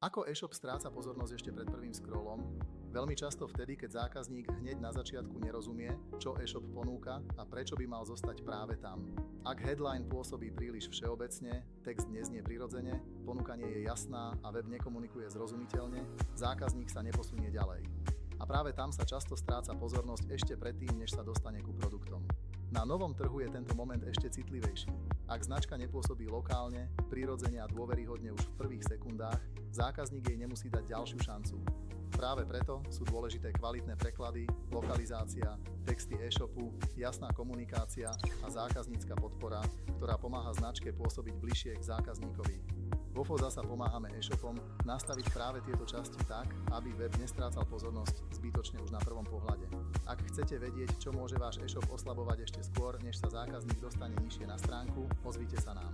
Ako e-shop stráca pozornosť ešte pred prvým scrollom? Veľmi často vtedy, keď zákazník hneď na začiatku nerozumie, čo e-shop ponúka a prečo by mal zostať práve tam. Ak headline pôsobí príliš všeobecne, text neznie prirodzene, ponuka nie je jasná a web nekomunikuje zrozumiteľne, zákazník sa neposunie ďalej. A práve tam sa často stráca pozornosť ešte predtým, než sa dostane ku produktom. Na novom trhu je tento moment ešte citlivejší. Ak značka nepôsobí lokálne, prirodzene a dôveryhodne už v prvých sekundách, zákazník jej nemusí dať ďalšiu šancu. Práve preto sú dôležité kvalitné preklady, lokalizácia, texty e-shopu, jasná komunikácia a zákaznícka podpora, ktorá pomáha značke pôsobiť bližšie k zákazníkovi. Vo FOZA sa pomáhame e-shopom nastaviť práve tieto časti tak, aby web nestrácal pozornosť zbytočne už na prvom pohľade. Ak chcete vedieť, čo môže váš e-shop oslabovať ešte skôr, než sa zákazník dostane nižšie na stránku, ozvite sa nám.